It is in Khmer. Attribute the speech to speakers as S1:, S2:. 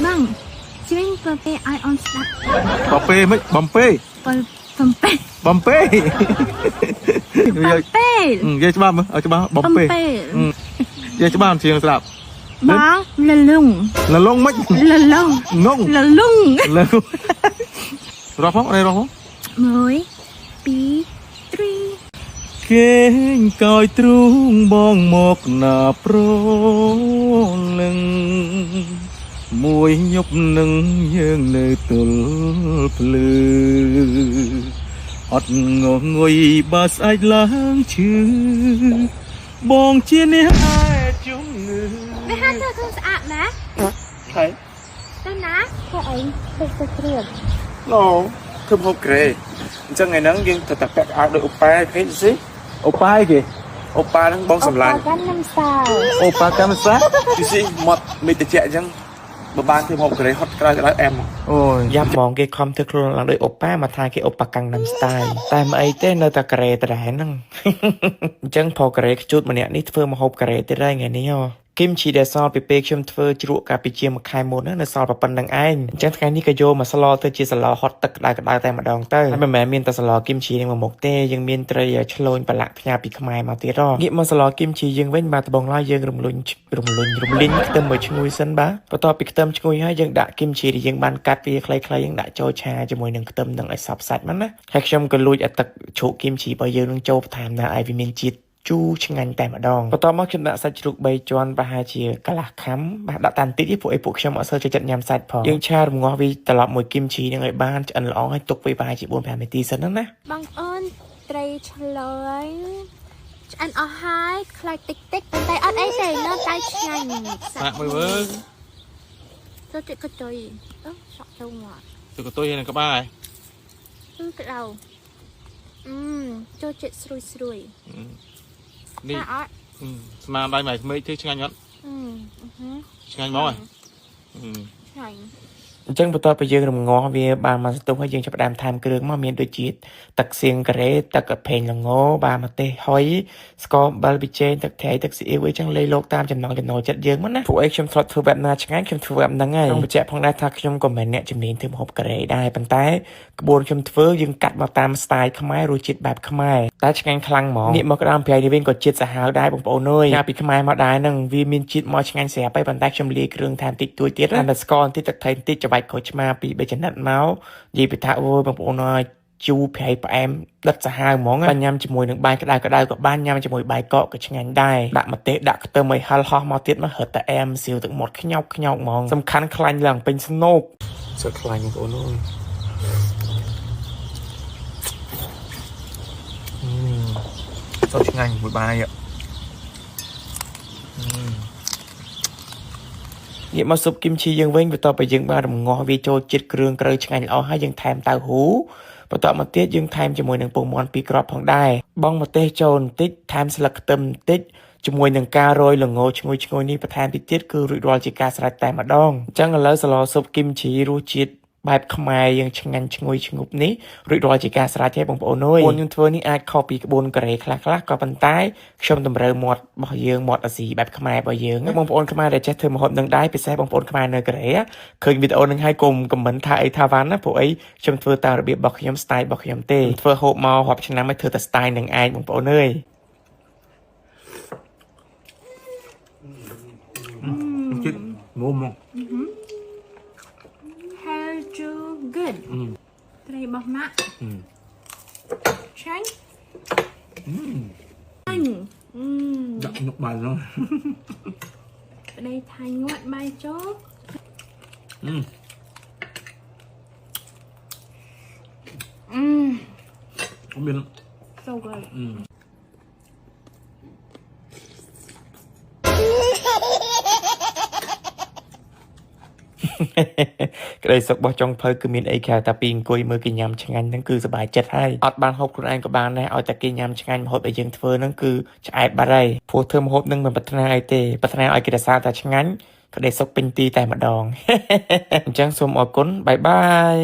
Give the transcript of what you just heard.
S1: Bang, chuyên bờ bê ai on slap.
S2: បបេមិនបំពេ
S1: Bầm bê.
S2: បំពេ
S1: Bầm bê.
S2: និយាយច្បាស់មើលឲ្យច្បាស់បំ
S1: Bầm
S2: ពេ
S1: bê.
S2: និយាយច្បាស់ជាងស្រាប់
S1: Bang, lờ lung.
S2: លលងមិន
S1: Lờ lung.
S2: ងង
S1: Lờ lung.
S2: លរស់ផងអីរស់ផង
S1: Mới. Bí. Tri.
S2: គេងកោយទ្រូងបងមកណាប្រលឹងមួយយប់នឹងយើងនៅទល់ភ្លឺអត់ងងុយបើស្អែកឡើងឈឺបងជាអ្នកឯជំងឺ
S1: Mày hát thơ không sạc má.
S2: ហើយ
S1: Tao ná. Cái ấy. Cái sạc riêng.
S2: ឡូធ្វើហូបក្រេអញ្ចឹងថ្ងៃហ្នឹងយើងទៅតែពាក់អាវដូចអូប៉ាគេស៊ីអូប៉ាអីគេអូប៉ាហ្នឹងបងសម្លាញ់
S1: Oppa Gangnam Style.
S2: អូប៉ាកាមេសាទីស៊ីមកមេតិចអញ្ចឹងបើបានធ្វើហូបក្រេហត់ក្រៅក្រៅអែមអូយ
S3: យ៉ាប់ហ្មងគេខំធ្វើខ្លួនឡើងដោយអូប៉ាមកថាគេអូប៉ាកាំងណាំស្ទាយតែមិនអីទេនៅតែការ៉េដដែលហ្នឹង អញ្ចឹងផការ៉េខ្ជូតម្នាក់នេះធ្វើមកហូបការ៉េទៀតហើយថ្ងៃនេះហ៎គីមជីដែលសល់ពីពេលខ្ញុំធ្វើជ្រក់កាលពីជាមួយខែមុនណានៅសល់ប៉ុណ្្នឹងឯងអញ្ចឹងថ្ងៃនេះក៏យកមកស្លទៅជាស្លហត់ទឹកក្តៅៗតែម្ដងទៅហើយមិនមែនមានតែស្លគីមជីនេះមួយមុខទេយើងមានត្រីឆ្លូញប្រឡាក់ផ្ញើពីខ្មែរមកទៀតហ៎ងាកមកស្លគីមជីយើងវិញបាទត្បូងឡើយយើងរំលីងខ្ទឹមមួយឈ្ងុយសិនបាទបន្ទាប់ពីខ្ទឹមឈ្ងុយហើយយើងដាក់គីមជីដែលយើងបានកាត់វាខ្លីៗយើងដាក់ចូលឆាជាមួយនឹងខ្ទឹមនឹងឲ្យសព្វសាច់មកណាហើយខ្ញុំក៏លួចឲ្យទឹកជ្រក់គីមជីរបស់យើងនឹងចូលបន្ថែមដែរឲ្យវាមានជាតិជូរឆ្ងាញ់តែម្ដងបន្ទាប់មកខ្ញុំដាក់សាច់ជ្រូក3ជាន់ប្រហែលជាកន្លះខាំបាទដាក់តាន់តិចព្រោះពួកខ្ញុំអត់សូវចូលចិត្តញ៉ាំសាច់ផងយើងឆារំងាស់វាត្រឡប់មួយគីមជីនឹងឲ្យបានឆ្អិនល្អហើយទុកវាប្រហែលជា 4-5 នាទីសិនណា
S1: Bang ơn.ត្រីឆ្លើយឆ្អិនអស់ហើយខ្លាចតិចតិចប៉ុន្តែអត់អីទេនៅតែឆ្ងាញ់
S2: សាក់មើលមើល
S1: ចូលចិត្តកតុយអឺសក់ចូលមក
S2: ទៅកតុយនឹងក្បាល
S1: គឺក្តៅចូលចិត្តស្រួយស្រួយ
S2: នេះ
S1: អត់
S2: ស្មានដៃម៉ៃក្មេកធ្វើឆ្ងាញ់អត់ឆ្ងាញ់មកហ៎
S1: ឆ្ងាញ់
S3: អញ្ចឹងបន្ទាប់ពីយើងរំងាស់វាបានមកសន្ទុះហើយយើងចាប់ផ្ដើមថែមគ្រឿងមកមានដូចជាទឹកសៀងការ៉េទឹកកាផេងល្ងបាទម្ទេសហុយស្ករអំបិលប៊ីចេងទឹកត្រីទឹកស៊ីអ៊ីវអីចឹងលៃលោកតាមចំណង់ចំណូលចិត្តយើងមកណាពួកឯងខ្ញុំធ្លាប់ធ្វើបែបណាឆ្ងាញ់ខ្ញុំធ្វើបែបហ្នឹងហើយខ្ញុំបញ្ជាក់ផងដែរថាខ្ញុំក៏មិនអ្នកជំនាញធ្វើម្ហូបការ៉េដែរប៉ុន្តែក្បួនខ្ញុំធ្វើយើងកាត់មកតាមស្ទាយខ្មែររសជាតិបែបខ្មែរតែឆ្ងាញ់ខ្លាំងហ្មងនេះមកក្តាមប្រៃនេះវិញក៏ជាតិសាហាវដែរបងប្អូនអើយញ៉ាំពីខ្មែរមកដែរហ្នឹងវាមានជាតិមកឆ្ងាញ់ស្រាប់ហើយប៉ុន្តែខ្ញុំលាយគ្រឿងថែមតិចតួចទៀតណាស្ករបន្តិចទឹកត្រីបន្តិចច្របាច់ក្រូចឆ្មាពី3ចំណិតមកនិយាយពីថាអូយបងប្អូនអើយជូរប្រៃផ្អែមដិតសាហាវហ្មងញ៉ាំជាមួយនឹងបាយក្តៅក៏បានញ៉ាំជាមួយបាយកកក៏ឆ្ងាញ់ដែរដាក់ម្ទេសដាក់ខ្ទឹមឲ្យហិលហោះមកទៀតមករត់តែអែមសៀវទឹកមាត់ខ្ញោកហ្មងសំខាន់ខ្លាញ់ឡើងពេញស្នូកសើខ្លាញ់បងប្អូនអើយសើឆ្ងាញ់មួយបាយងាកមកស៊ុបគីមឈីយើងវិញបន្ទាប់ពីយើងបានរំងាស់វាចូលជាតិគ្រឿងក្រូវឆ្ងាញ់ល្អហើយយើងថែមតៅហ៊ូបន្ទាប់មកទៀតយើងថែមជាមួយនឹងពងមាន់2គ្រាប់ផងដែរបងម្ទេសចូលបន្តិចថែមស្លឹកខ្ទឹមបន្តិចជាមួយនឹងការរោយល្ងឈ្ងុយនេះបន្ថែមទៀតគឺរួចរាល់ជាការស្រេចតែម្ដងអញ្ចឹងឥឡូវសឡស៊ុបគីមឈីរសជាតិបែបខ្មែរយើងឆ្ងាញ់ឈ្ងុយឈ្ងប់នេះរួចរាល់ជាការស្រេចហើយបងប្អូនអើយក្បួនខ្ញុំធ្វើនេះអាចខុសពីក្បួនការ៉េខ្លះក៏ប៉ុន្តែខ្ញុំតម្រូវមាត់របស់យើងមាត់អាស៊ីបែបខ្មែររបស់យើងបងប្អូនខ្មែរដែលចេះធ្វើម្ហូបនឹងដែរពិសេសបងប្អូនខ្មែរនៅកូរ៉េឃើញវីដេអូនឹងហើយកុំខមមិនថាអីថាវ៉ាន់ណាព្រោះអីខ្ញុំធ្វើតាមរបៀបរបស់ខ្ញុំ style របស់ខ្ញុំទេធ្វើហូបមករាប់ឆ្នាំហើយធ្វើតែ style នឹងឯងបងប្អូនអើយ
S2: ចិត្តងុំមក
S1: How to good ត្រីបោះម៉ាក់ឆ្ងាញ់
S2: ដាក់ញឹកបាយហ្នឹង
S1: ប្តីថាញាត់បាយចូល
S2: មាន
S1: so good
S3: ក្តីសុខរបស់ចុងភៅគឺមានអីក្រៅតែពីអង្គុយមើលគេញ៉ាំឆ្ងាញ់ហ្នឹងគឺសប្បាយចិត្តហើយអត់បានហូបខ្លួនឯងក៏បានដែរឲ្យតែគេញ៉ាំឆ្ងាញ់ម្ហូបដែលយើងធ្វើហ្នឹងគឺឆ្អែតបាត់ហើយព្រោះធ្វើម្ហូបហ្នឹងមិនប្រាថ្នាអីទេប្រាថ្នាឲ្យគេរក្សាតែឆ្ងាញ់ក្តីសុខពេញទីតែម្ដងអញ្ចឹងសូមអរគុណបាយបាយ